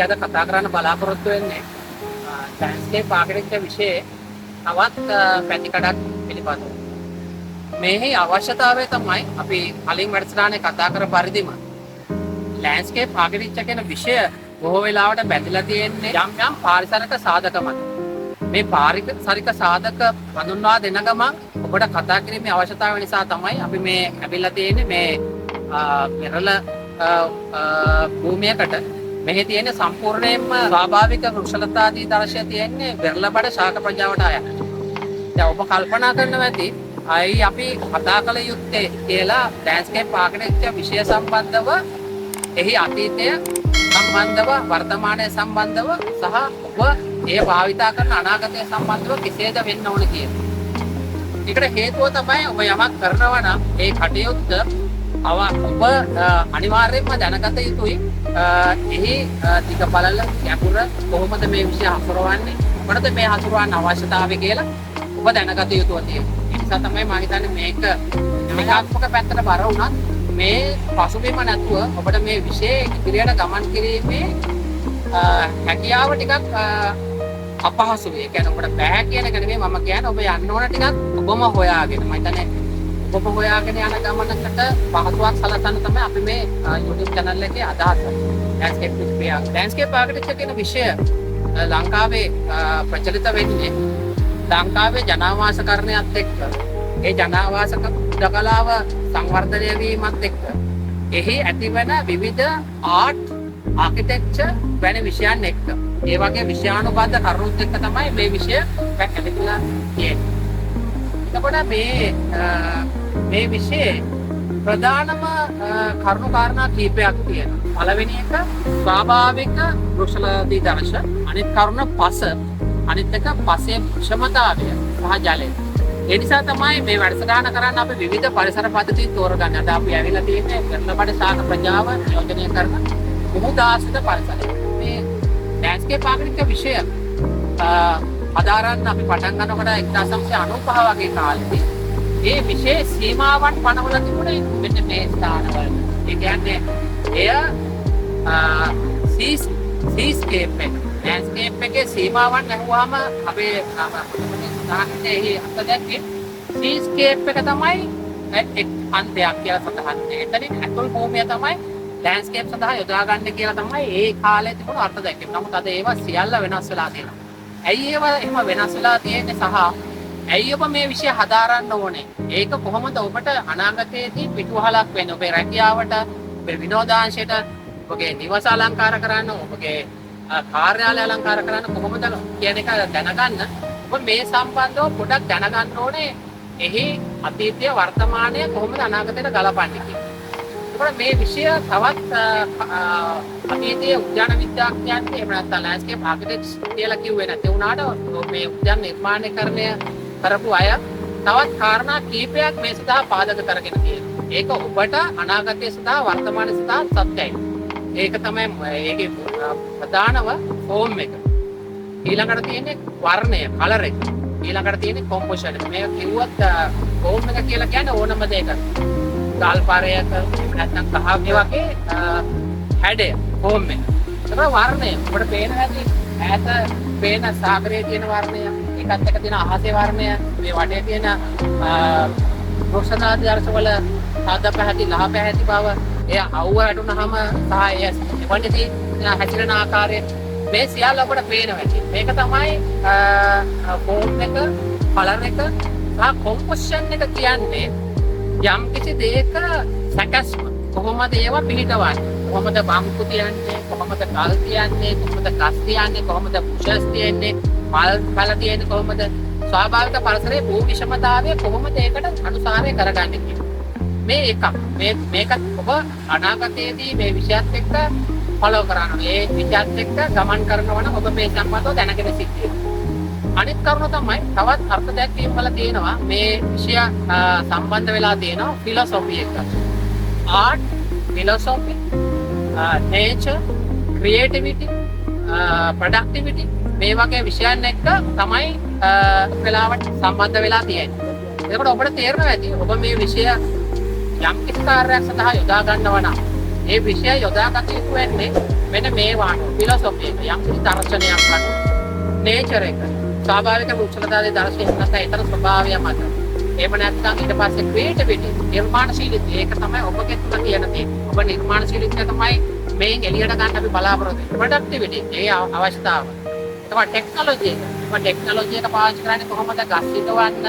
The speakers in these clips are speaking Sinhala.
අද කතා කරන්න බලාපොරොත්තු වෙන්නේ ලෑන්ඩ්ස්කේප් ආකිටෙක්චර් විෂයේ තවත් පැතිකඩක් පිළිබඳව. මේහි අවශ්‍යතාවය තමයි අපි කලින් වැඩසටහනේ කතා කර පරිදිම ලෑන්ඩ්ස්කේප් ආකිටෙක්චර් කියන විෂය බොහෝ වෙලාවට බැඳලා තියෙන්නේ යම් යම් පාරිසරික සාධක මත. මේ පාරිසරික සාධක හඳුන්වා දෙන ගමන් ඔබට කතා කිරීමේ අවශ්‍යතාවය නිසා තමයි අපි මේ ඇවිල්ලා තියෙන්නේ මේ පෙරළ භූමියකට. මෙහි තියෙන සම්පූර්ණයෙන්ම ස්වාභාවික වෘක්ෂලතාදී දර්ශය තියෙන්නේ වෙරළබඩ ශාක ප්‍රජාවට අයත්. දැන් ඔබ කල්පනා කරනවා ඇති අයි අපි කතා කළ යුත්තේ කියලා ලෑන්ඩ්ස්කේප් ආකිටෙක්චර් විෂය සම්බන්ධව එහි අතීතය සම්බන්ධව වර්තමානය සම්බන්ධව සහ ඔබ ඒ භාවිතා කරන අනාගතය සම්බන්ධව කෙසේද වෙන්න ඕන කියන. ඒකට හේතුව තමයි ඔබ යමක් කරනවා නම් ඒ කටයුත්ත ඔබ අනිවාර්යයෙන්ම දැනගත යුතුයි. එහි ටික බලල යකුර කොහොමද මේ විෂය හසුරවන්නේ, මොකටද මේ හසුරවන්න අවශ්‍යතාවය කියලා ඔබ දැනගත යුතුව තියෙනවා. ඒ නිසා තමයි මම හිතන්නේ මේක විකාශක පැත්තට බර වුණත් මේ පසුබිම නැතුව ඔබට මේ විෂය ඉදිරියට ගමන් කිරීමේ හැකියාව ටිකක් අපහසුයි. ඒ කියන්නේ ඔබට බෑ කියන එක නෙමෙයි මම කියන්නේ ඔබ යන්න ඕන ටිකක් ඔබම හොයාගෙන. මම හිතන්නේ ඔබ හොයාගෙන යන ගමනකට පහසුවක් සලසන්න තමයි අපි මේ YouTube channel එකේ අදහස. ලෑන්ඩ්ස්කේප් ආකිටෙක්චර් කියන විෂය ලංකාවේ ප්‍රචලිත වෙන්නේ ලංකාවේ ජනාවාසකරණයත් එක්ක. ඒ ජනාවාසක කලාව සංවර්ධනය වීමත් එක්ක එහි ඇතිවන විවිධ ආර්ට් ආකිටෙක්චර් වැනි විෂයන් එක්ක ඒ වගේ විෂයානුබද්ධ කරුණුත් එක්ක තමයි මේ විෂය පැහැදිලිලා තියෙන්නේ. එතකොට මේ විෂයේ ප්‍රධානම කරුණු කාරණා කීපයක් තියෙනවා. පළවෙනි එක ස්වාභාවික වෘක්ෂලතාදී දර්ශ, අනිත් කරුණ පස, අනිත් එක පසේ ක්ෂමතාවය සහ ජලය. ඒ නිසා තමයි මේ වැඩසටහන කරන්න අපි විවිධ පරිසර පද්ධති තෝරගන්න. අද අපි ඇවිල්ලා තියෙන්නේ වෙරළබඩ ශාක ප්‍රජාව නියෝජනය කරන මුහුදාශ්‍රිත පරිසරය. මේ ලෑන්ඩ්ස්කේප් ආකිටෙක්චර් විෂය අදාරන්න අපි පටන් ගන්නකොට 1995 වගේ කාලෙදී මේ විශේෂ සීමාවන් පනවලා තිබුණේ මෙන්න මේ ස්ථානවල. ඒ කියන්නේ එය සීස්කේප් එක. ලෑන්ඩ්ස්කේප් එකේ සීමාවන් නැහුවාම අපේ ස්ථානයේ අත දැක්කේ සීස්කේප් එක තමයි එක් අන්තයක් කියලා සඳහන් වෙන්නේ. එතනින් ඇතුල් භූමිය තමයි ලෑන්ඩ්ස්කේප් සඳහා යොදා ගන්න කියලා තමයි ඒ කාලේ තිබුණු අර්ථ දැක්කේ. නමුත් අද ඒවා සියල්ල වෙනස් වෙලා තියෙනවා. ඇයි ඒවා එහෙම වෙනස් වෙලා තියෙන්නේ සහ ඇයි ඔබ මේ විෂය හදාරන්න ඕනේ? ඒක කොහොමද ඔබට අනාගතයේදී පිටුවහලක් වෙන්නේ? ඔබේ රැකියාවට, ඔබේ විනෝදාංශයට, ඔබගේ නිවස අලංකාර කරන්න, ඔබගේ කාර්යාලය අලංකාර කරන්න කොහොමද කියන එක දැනගන්න ඔබ මේ සම්බන්ධව පොඩක් දැනගන්න ඕනේ. එහි අතීතය වර්තමානය කොහොමද අනාගතයට ගලපන්නේ කියලා. ඒකට මේ විෂය තවත් අතීතයේ උද්‍යාන විද්‍යාඥයන් එහෙම නැත්නම් ලෑන්ඩ්ස්කේප් ආකිටෙක්ට්ස් කියලා කිව්වේ නැති වුණාට මේ උද්‍යාන නිර්මාණකරණය කරපු අය තවත් කාරණා කීපයක් මේ සඳහා පාදක කරගෙන තියෙනවා. ඒක ඔබට අනාගතය සඳහා වර්තමානය සඳහා සත්‍යයි. ඒක තමයි ඒකේ ප්‍රධානම ෆෝම් එක. ඊළඟට තියෙන්නේ වර්ණය, කලර් එක. ඊළඟට තියෙන්නේ කොම්පොසිෂන් එක. මේක කිව්වත් ෆෝම් එක කියලා කියන්නේ ඕනම දෙයකට. ගල් පාරයක එහෙම නැත්නම් කහගේ වගේ හැඩය ෆෝම් එක. ඒක වර්ණය. ඔබට පේන හැටි ඈත පේන සාගරයේ තියෙන වර්ණය, ඒකත් එක්ක තියෙන අහසේ වර්ණය, මේ වටේ තියෙන වෘක්ෂලතාදී දර්ශවල සාද පැහැති, ලහ පැහැති බව, එය අවුව වැටුනහම සහ එය එවන්නේදී හැසිරෙන ආකාරය මේ සියල්ල ඔබට පේනවා ඇති. මේක තමයි ෆෝම් එක, කලර් එක සහ කොම්පොසිෂන් එක කියන්නේ යම් කිසි දෙයක සැකස්ම කොහොමද ඒවා පිළිටවන්නේ, කොහොමද බම්කු තියන්නේ, කොහොමද ගල් තියන්නේ, කොහොමද ගස් තියන්නේ, කොහොමද බුෂස් තියන්නේ, මල් තියන්නේ, කොහොමද ස්වාභාවික පරිසරයේ භූ විෂමතාවය කොහොමද ඒකට අනුසාරය කරගන්නේ කියලා. මේ එකක් මේකත් ඔබ අනාගතයේදී මේ විෂයත් එක්ක ෆලෝ කරනවා. මේ විෂයත් එක්ක ගමන් කරනවා නම් ඔබ මේ සම්බන්ධව දැනගෙන සිටින්න. අනිත් කරුණ තමයි තවත් අර්ථ දැක්වීම් වල තියෙනවා මේ විෂය සම්බන්ධ වෙලා තියෙනවා ෆිලොසොෆි එක්ක. Art, philosophy, nature, creativity, productivity මේ වගේ විෂයන් එක්ක තමයි වෙලාවට සම්බන්ධ වෙලා තියෙන්නේ. එතකොට ඔබට තේරෙනවා ඇති ඔබ මේ විෂය යම් කිසි කාර්යයක් සඳහා යොදා ගන්නවා නම් ඒ විෂය යොදාගත යුතු වෙන්නේ මෙන්න මේ වාණු ෆිලොසොෆි එක යම් කිසි දර්ශනයක් ගන්න. නේචර් එක. ස්වාභාවික කුසලතාවේ දර්ශනයක් නැත්නම් ඒතර ස්වභාවය මත. එහෙම නැත්නම් ඊට පස්සේ ක්‍රියේටිවිටි නිර්මාණශීලීත්වය ඒක තමයි ඔබගේ තුල තියෙන දේ. ඔබ නිර්මාණශීලීත්වය තමයි මේන් එළියට ගන්න අපි බලාපොරොත්තු වෙන්නේ. ප්‍රොඩක්ටිවිටි ඒ අවස්ථාව. ඒක ටෙක්නොලොජි එක. ඔබ ටෙක්නොලොජි එක පාවිච්චි කරන්නේ කොහොමද ගස් හිටවන්න,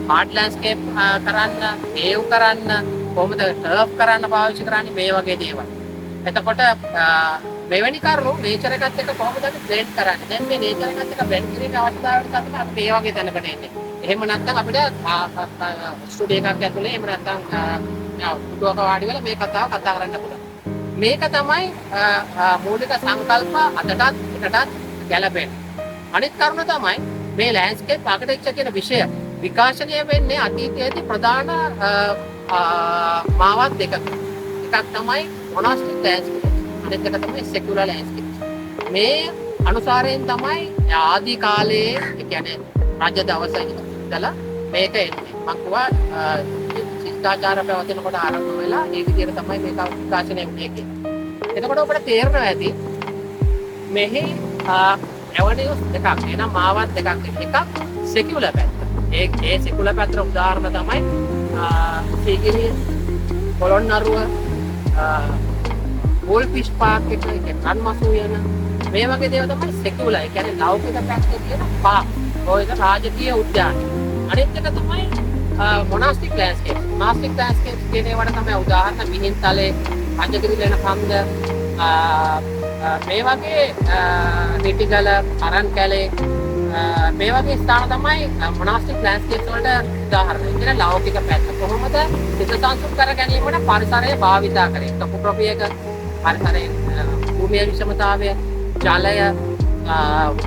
හાર્ඩ් ලෑන්ඩ්ස්කේප් කරන්න, වේව් කරන්න, කොහොමද ටර්ෆ් කරන්න පාවිච්චි කරන්නේ මේ වගේ දේවල්. එතකොට මෙවැනි කරුණු නේචර් එකත් එක්ක කොහොමද අපි බ්ලෙන්ඩ් කරන්නේ? දැන් මේ නේචර් එකත් එක්ක බ්ලෙන්ඩ් කිරීමේ අවස්ථාවට තමයි අපි මේ වගේ තැනකට එන්නේ. එහෙම නැත්නම් අපිට ස්ටුඩියෝ එකක් ඇතුලේ එහෙම නැත්නම් පුටුවක වාඩි වෙලා මේ කතාව කතා කරන්න පුළුවන්. මේක තමයි මූලික සංකල්ප අදටත් පිටටත් ගැලපෙන්නේ. අනිත් කරුණ තමයි මේ ලෑන්ඩ්ස්කේප් ආකිටෙක්චර් කියන විෂය විකාශනය වෙන්නේ අතීතයේදී ප්‍රධාන මාවත් දෙකක. එකක් තමයි මොනාස්ටික් ලෑන්ඩ්ස්කේප්. අනිත් එක තමයි සෙකියුලර් ලෑන්ඩ්ස්කේප්. මේ අනුසාරයෙන් තමයි ආදි කාලයේ ඒ කියන්නේ රජ දවසේ ඉඳලා මේක එන්නේ. මම කිව්වා ශිෂ්ටාචාර පැවැතෙනකොට ආරම්භ වෙලා ඒ විදිහට තමයි මේක විකාශනය වුනේ කියලා. එතකොට ඔබට තේරෙනවා ඇති මෙහි ඇවනියුස් දෙකක් එනවා මාවත් දෙකක් එකක් සෙකියුලර් පැත්ත. ඒ සෙකියුලර් පැත්තට උදාහරණ තමයි සීගිරිය පොළොන්නරුව ගෝල්ෆිෂ් පාර්ක් එක රන්මසු යන මේ වගේ දේවල් තමයි සෙකියුලර්. ඒ කියන්නේ ලෞකික පැත්තේ තියෙන පාර්ක්. ඔයක රාජකීය උද්‍යාන. අනිත් එක තමයි මොනාස්ටික් ලෑන්ඩ්ස්කේප්. මොනාස්ටික් ලෑන්ඩ්ස්කේප් කියන ඒවාට තමයි උදාහරණ මිහින්තලේ, රජගිරි ලෙන කන්ද මේ වගේ නිටිගල, අරන්කැලේ මේ වගේ ස්ථාන තමයි මොනාස්ටික් ලෑන්ඩ්ස්කේප් වලට උදාහරණ. ඒ කියන්නේ ලෞකික පැත්ත. කොහොමද සිත සංසුන් කර ගැනීමට පරිසරය භාවිතා කරේ. ටොපෝග්‍රැෆි එක, පරිසරයේ භූමියේ විෂමතාවය, ජලය,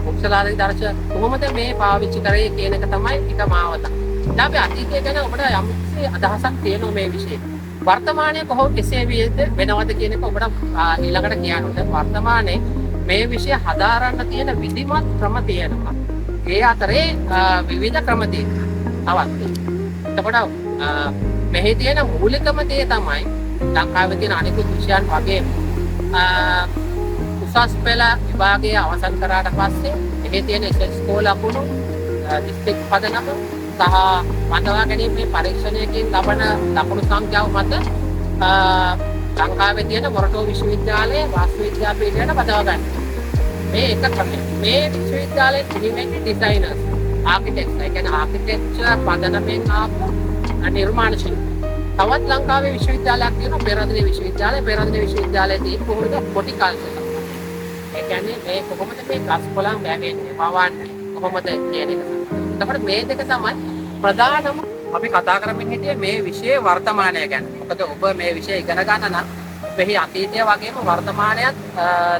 වෘක්ෂලාදී දර්ශ කොහොමද මේ පාවිච්චි කරේ කියන එක තමයි එක මාවත. දැන් අපි අතීතය ගැන ඔබට යම්කිසි අදහසක් තියෙනවා මේ විෂයේ. වර්තමානයේ කොහොම කෙසේ වෙනවද කියන එක ඔබට ඊළඟට කියන්න ඕනේ. වර්තමානයේ මේ විෂය හදාරන්න තියෙන විධිමත් ක්‍රම තියෙනවා. ඒ අතරේ විවිධ ක්‍රම තියෙනවා. එතකොට මෙහි තියෙන මූලිකම දේ තමයි ලංකාවේ තියෙන අනිකුත් විෂයන් වගේම උසස් පෙළ විභාගයේ අවසන් කරාට පස්සේ එහි තියෙන ස්කෝල ලකුණු දිස්ත්‍රික් පදනම සහ වටවා ගැනීමේ පරීක්ෂණයකින් ලබන ලකුණු සංඛ්‍යාව මත ලංකාවේ තියෙන මොරටුව විශ්වවිද්‍යාලයේ වාස්තු විද්‍යාපීඨයට බදවා ගන්න. මේ එක ක්‍රමයක්. මේ විශ්වවිද්‍යාලයේ පිළිවෙන්නේ ඩිසයිනර්ස්, ආකිටෙක්ට්ස්, ඒ කියන්නේ ආකිටෙක්චර් පදනමෙන් ආපු නිර්මාණශිල්පී. තවත් ලංකාවේ විශ්වවිද්‍යාලයක් තියෙනවා පෙරදින විශ්වවිද්‍යාලය. පෙරදින විශ්වවිද්‍යාලයේදී කොහොමද හොටිකල්චර්. ඒ කියන්නේ මේ කොහොමද මේ ගස් කොළන් වැවෙන්නේ, වවන්නේ කොහොමද කියන එක. එතකොට මේ දෙක තමයි ප්‍රධානම අපි කතා කරමින් හිටියේ මේ විෂයේ වර්තමානය ගැන. මොකද ඔබ මේ විෂය ඉගෙන ගන්න නම් මෙහි අතීතය වගේම වර්තමානයත්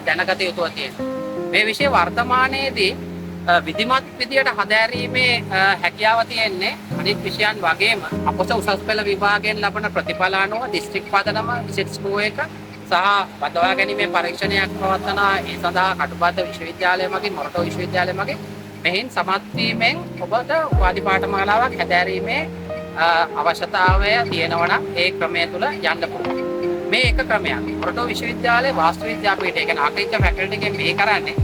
දැනගත යුතුව තියෙනවා. මේ විෂය වර්තමානයේදී විධිමත් විදියට හදාරීමේ හැකියාව තියෙන්නේ අනිත් විෂයන් වගේම අපොස උසස් පෙළ විභාගයෙන් ලබන ප්‍රතිඵල අනුව දිස්ත්‍රික් පදනම විසිට ස්කෝ එක සහ බදවා ගැනීමේ පරීක්ෂණයක් පවත්වන ඒ සඳහා කටුබද්ද විශ්වවිද්‍යාලය මගින් මොරටුව විශ්වවිද්‍යාලය මගින් මෙහින් සමත් වීමෙන් ඔබට උපාධි පාඨමාලාවක් හැදෑරීමේ අවශ්‍යතාවය තියෙනවා නම් ඒ ක්‍රමය තුල යන්න පුළුවන්. මේ එක ක්‍රමයක්. මොරටුව විශ්වවිද්‍යාලයේ වාස්තු විද්‍යාපීඨය කියන ආර්කිටෙක්චර් ෆැකල්ටි එකෙන් මේ කරන්නේ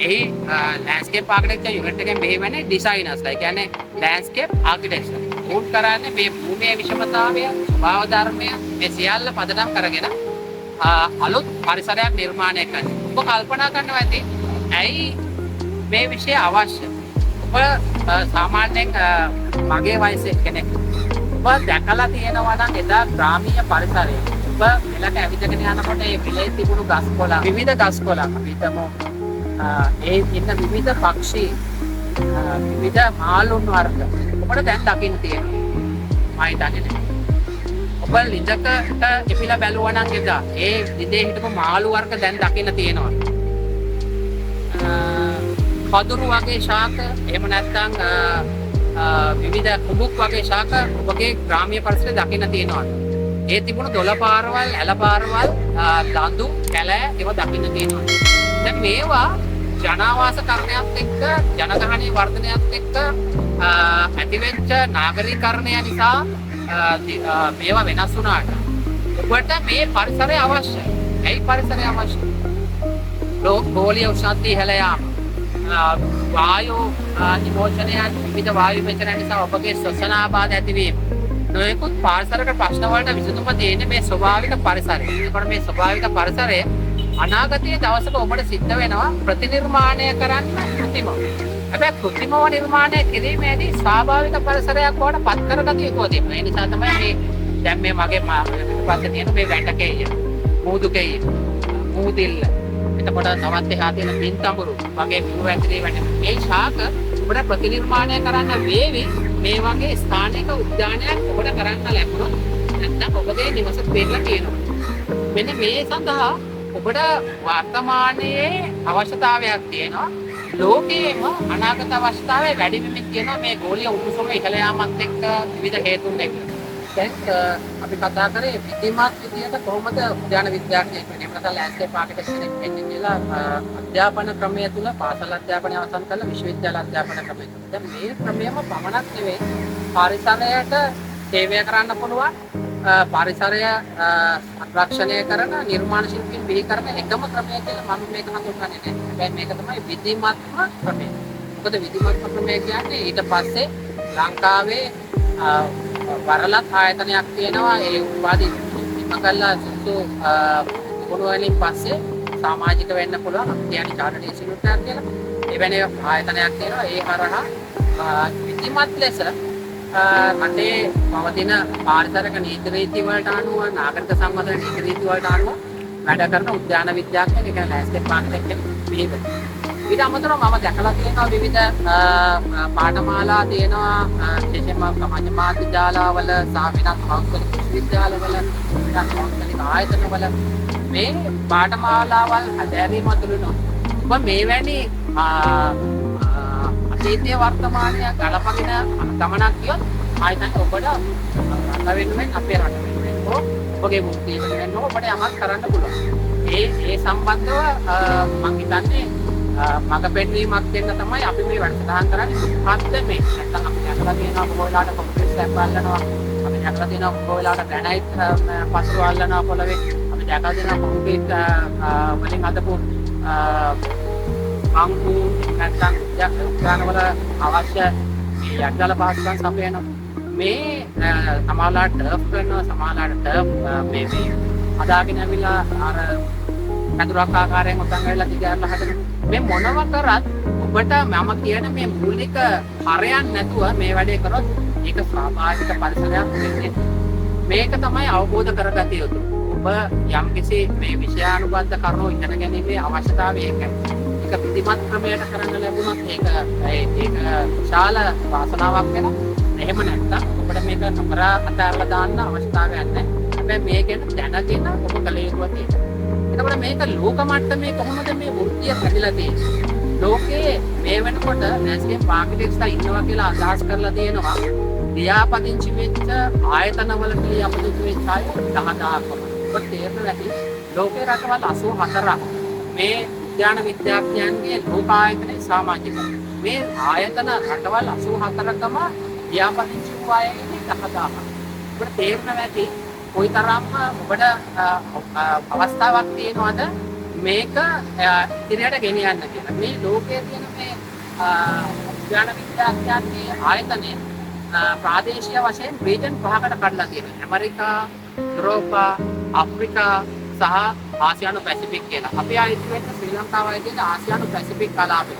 එහි ලෑන්ඩ්ස්කේප් ආර්කිටෙක්චර් යුනිට් එකෙන් මෙහෙවන්නේ ඩිසයිනර්ස්ලා. ඒ කියන්නේ ලෑන්ඩ්ස්කේප් ආර්කිටෙක්චර්. උන් කරන්නේ මේ භූමියේ විෂමතාවය, ස්වභාව ධර්මය මේ සියල්ල පදනම් කරගෙන අලුත් පරිසරයක් නිර්මාණය කරනවා. ඔබ කල්පනා කරනවා ඇති ඇයි මේ විෂය අවශ්‍ය? ඔබ සාමාන්‍යයෙන් මගේ වයසේ කෙනෙක්. ඔබ දැකලා තියෙනවා නම් එදා ග්‍රාමීය පරිසරයේ ඔබ මෙලක ඇවිදගෙන යනකොට ඒ පිළේ තිබුණු ගස් කොළන්, විවිධ ගස් කොළන් අපි හිතමු ඒ ඉන්න විවිධ පක්ෂී, විවිධ මාළුන් වර්ග ඔබට දැන් දකින්න තියෙනවා. මම හිතන්නේ ඔබ ලිඳකට ඉපිලා බැලුවා නම් එදා ඒ ලිඳේ හිටපු මාළු වර්ග දැන් දකින්න තියෙනවා. කදුරු වගේ ශාක, එහෙම නැත්නම් විවිධ කුඹුක් වගේ ශාක ඔබගේ ග්‍රාමීය පරිසරයේ දකින්න තියෙනවා. ඒ තිබුණු දොළ පාරවල්, ඇල පාරවල්, දඬු, කැලෑ ඒවා දකින්න තියෙනවා. දැන් මේවා ජනාවාසකරණයත් එක්ක, ජනගහනයේ වර්ධනයත් එක්ක ඇතිවෙච්ච නාගරීකරණය නිසා මේවා වෙනස් වුණාට ඔබට මේ පරිසරය අවශ්‍යයි. ඇයි පරිසරය අවශ්‍යයි? ගෝලීය උෂ්ණත්වය ඉහළ යාම, වායු නිමෝචනයන්, විවිධ වායු විචලන නිසා ඔබගේ ශ්වසන ආබාධ ඇතිවීම, නොයෙකුත් පාරිසරික ප්‍රශ්න වලට විසඳුම දෙන්නේ මේ ස්වභාවික පරිසරය. ඒකට මේ ස්වභාවික පරිසරය අනාගතයේ දවසක ඔබට සිද්ධ වෙනවා ප්‍රතිනිර්මාණය කරන්න කෘතිමව. හැබැයි කෘත්‍රිමව නිර්මාණය කිරීමේදී ස්වාභාවික පරිසරයක් බවට පත් කරගත යුතුව තිබෙනවා. ඒ නිසා තමයි මේ දැන් මේ මගේ පිටපස්සේ තියෙන මේ වැටකෙය, මූදුකෙය, මූදිල්ල, එතකොට තවත් එහා තියෙන පින්තඹුරු වගේ පිරු ඇතුලේ වැටෙන මේ ශාක ඔබට ප්‍රතිනිර්මාණය කරන්න වේවි. මේ වගේ ස්ථානික උද්‍යානයක් ඔබට කරන්න ලැබුණොත් නැත්නම් ඔබගේ නිවස පිරලා තියෙනවා. මෙන්න මේ සඳහා ඔබට වර්තමානයේ අවශ්‍යතාවයක් තියෙනවා. ලෝකයේම අනාගත අවශ්‍යතාවය වැඩි වෙමින් තියෙනවා මේ ගෝලීය උණුසුම ඉහළ යාමත් එක්ක විවිධ හේතුන් එක්ක. දැන් අපි කතා කරේ විධිමත් විදියට කොහොමද උද්‍යාන විද්‍යාඥයෙක් වෙන්නේ. එහෙම නැත්නම් ලෑන්ඩ්ස්කේප් ආකිටෙක්චර් වෙන්නේ කියලා අධ්‍යාපන ක්‍රමය තුල පාසල් අධ්‍යාපනය අවසන් කරලා විශ්වවිද්‍යාල අධ්‍යාපන ක්‍රමය තුල. දැන් මේ ක්‍රමයම පමණක් නෙවෙයි පරිසරයට සේවය කරන්න පුළුවන් පරිසරය රක්ෂණය කරන නිර්මාණ ශිල්පීන් බිහි කරන එකම ක්‍රමය කියලා මම මේක හඳුන්වන්නේ නැහැ. හැබැයි මේක තමයි විධිමත්ම ක්‍රමය. මොකද විධිමත්ම ක්‍රමය කියන්නේ ඊට පස්සේ ලංකාවේ වරලත් ආයතනයක් තියෙනවා. ඒ උපාධි ඉමකල්ලා සුසු ගුණ වලින් පස්සේ සමාජික වෙන්න පුළුවන්. අපි කියන්නේ චාරිටි ඉන්ස්ටිටියුට් එකක් කියලා. එවැනි ආයතනයක් තියෙනවා. ඒ හරහා විධිමත් ලෙස රටේ පවතින පාරිසරික නීති රීති වලට අනුව, නාගරික සංවර්ධන නීති රීති වලට අනුව වැඩ කරන උද්‍යාන විද්‍යාඥයෙක්, ඒ කියන්නේ ලෑන්ඩ්ස්කේප් ආකිටෙක්චර් කෙනෙක් බිහි වෙනවා. ඊට අමතරව මම දැකලා තියෙනවා විවිධ පාඨමාලා තියෙනවා විශේෂයෙන්ම සමාජ මාධ්‍ය ජාලාවල සහ වෙනත් මෞලික විද්‍යාලවල මෞලික ආයතනවල මේ පාඨමාලාවල් හැදෑරීම තුළින් ඔබ මේවැනි අතීතයේ වර්තමානය ගලපගෙන ගමනක් ගියොත් ආයතන ඔබට රට වෙනුවෙන් අපේ රට වෙනුවෙන් ඔබගේ මුක්තිය වෙනුවෙන් ඔබට යමක් කරන්න පුළුවන්. ඒ සම්බන්ධව මම හිතන්නේ මඟ පෙන්වීමක් දෙන්න තමයි අපි මේ වැඩසටහන් කරන්නේ. මොකක්ද මේ? නැත්නම් අපි දැකලා තියෙනවා කොහොලාට කොන්ක්‍රීට් ස්ලැබ් අල්ලනවා. අපි දැකලා තියෙනවා කොහොලාට ග්‍රැනයිට් පසු අල්ලනවා පොළවේ. අපි දැකලා තියෙනවා කොන්ක්‍රීට් වලින් හදපු බංකු නැත්නම් උද්‍යානවල අවශ්‍ය යටිදල පහසුකම් සපයනවා. මේ සමාලාට ටර්ෆ් කරනවා, සමාලාට ටර්ෆ් මේ හදාගෙන ඇවිල්ලා අර කඳුරක් ආකාරයෙන් උතන් වෙලා දිගහැරලා හදන මේ මොනව කරත් ඔබට මම කියන මේ මූලික හරයන් නැතුව මේ වැඩේ කරොත් ඒක ස්වාභාවික පරිසරයක් වෙන්නේ. මේක තමයි අවබෝධ කරගත යුතු. ඔබ යම්කිසි මේ විෂයානුබද්ධ කරුණු ඉගෙන ගැනීමේ අවශ්‍යතාවය ඒකයි. ඒක විධිමත් ක්‍රමයකට කරන්න ලැබුණොත් ඒක විශාල වාසනාවක් වෙනවා. එහෙම නැත්නම් ඔබට මේක නොකර අතහැරලා දාන්න අවශ්‍යතාවයක් නැහැ. හැබැයි මේකෙන් දැනගෙන ඔබ කල යුතුව තියෙනවා. එතකොට මේක ලෝක මට්ටමේ කොහොමද මේ වෘත්තිය පැතිලා තියෙන්නේ? ලෝකයේ මේ වෙනකොට ලෑන්ඩ්ස්කේප් ආකිටෙක්ට්ස්ලා ඉන්නවා කියලා අදහස් කරලා තියෙනවා. ලියාපදිංචි වෙච්ච ආයතනවල ලියාපදිංචි වෙච්ච අය 10000ක් වගේ. ඔබ තේරෙන්නේ නැති ලෝකේ රටවල් 84ක් මේ උද්‍යාන විද්‍යාඥයන්ගේ ලෝක ආයතනයේ සමාජික. මේ ආයතන රටවල් 84කම ලියාපදිංචි වූ අය ඉන්නේ 10000ක්. ඔබට තේරෙන්නේ නැති කොයිතරම් ඔබට අවස්ථාවක් තියෙනවද මේක ඉදිරියට ගෙනියන්න කියලා. මේ ලෝකයේ තියෙන මේ උද්‍යාන විද්‍යාඥයන්ගේ ආයතනය ප්‍රාදේශීය වශයෙන් රීජන් 5කට කඩලා තියෙනවා. ඇමරිකා, යුරෝපා, ආෆ්‍රිකා සහ ආසියානු පැසිෆික් කියලා. අපි ආයිත් වෙන්න ශ්‍රී ලංකාවයි තියෙන ආසියානු පැසිෆික් කලාපය.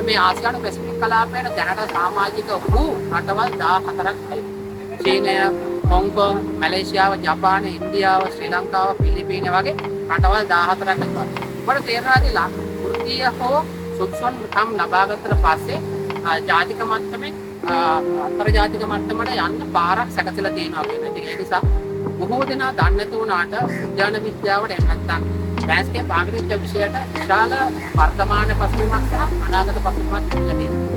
මේ ආසියානු පැසිෆික් කලාපයට දැනට සමාජික වූ රටවල් 14ක් චීනය, හොංකොං, මැලේසියාව, ජපානය, ඉන්දියාව, ශ්‍රී ලංකාව, පිලිපීනය වගේ රටවල් 14ක් තිබෙනවා. ඔබට තේරෙනවාද වෘත්තීය හෝ සුදුසුකම් ලබාගත්තට පස්සේ ජාතික මට්ටමේ අන්තර්ජාතික මට්ටමට යන්න පාරක් සැකසෙලා තියෙනවා කියන එක. ඒ නිසා බොහෝ දෙනා දන්නේ නැති වුණාට උද්‍යාන විද්‍යාවට එහෙම නැත්නම් ලෑන්ඩ්ස්කේප් ආකිටෙක්චර් විෂයට විශාල වර්තමාන පසුබිමක් සහ අනාගත පසුබිමක් තිබෙනවා.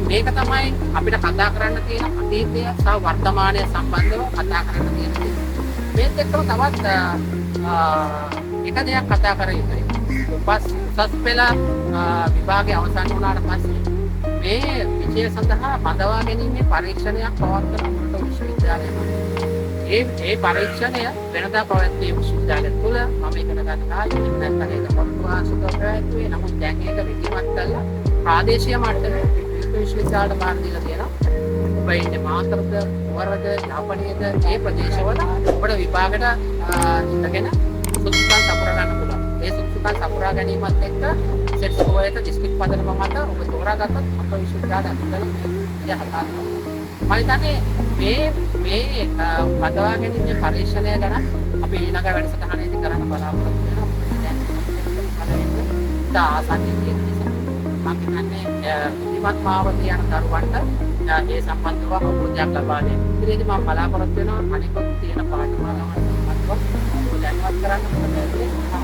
මේක තමයි අපිට කතා කරන්න තියෙන අතීතය සහ වර්තමානය සම්බන්ධව කතා කරන්න තියෙන දේ. මේත් එක්කම තවත් එක දෙයක් කතා කර යුතුයි. උසස් පෙළ විභාගයේ අවසන් වුණාට පස්සේ මේ විෂය සඳහා බඳවා ගැනීමේ පරීක්ෂණයක් පවත්වන විශ්වවිද්‍යාලය. ඒ පරීක්ෂණය වෙනදා පැවැත්වීම විශ්වවිද්‍යාලය තුළ මම ඉගෙන ගන්න කාලේ නැත්නම් ඒක පොත්වාසක පැවැත්වුවේ. නමුත් දැන් ඒක විධිමත් කරලා ප්‍රාදේශීය මට්ටමේ විශ්වවිද්‍යාලයට බාර දීලා තියෙනවා. ඔබ ඉන්නේ මාතරද, වරද, යාපනයේද මේ ප්‍රදේශවල ඔබට විභාගයට ඉඳගෙන සුදුසුකම් සපුරා ගන්න පුළුවන්. ඒ සුදුසුකම් සපුරා ගැනීමත් එක්ක සෙට් ස්කෝර් එක ඩිස්ට්‍රික්ට් පදනම මත ඔබ තෝරාගත්තොත් අප විශ්වවිද්‍යාලය ඇතුළත යහපත්. මම හිතන්නේ මේ පදවා ගැනීමේ පරීක්ෂණය ගැන අපි ඊළඟ වැඩසටහනේදී කරන්න බලාපොරොත්තු වෙනවා. දැන් ආසන්නයේ තියෙන නිසා මම හිතන්නේ විමත් මාවත යන දරුවන්ට ඒ සම්බන්ධව අවබෝධයක් ලබා දෙන්න. ඉතින් මම බලාපොරොත්තු වෙනවා අනිකුත් තියෙන පාඨමාලාවන් සම්බන්ධව දැනුවත් කරන්න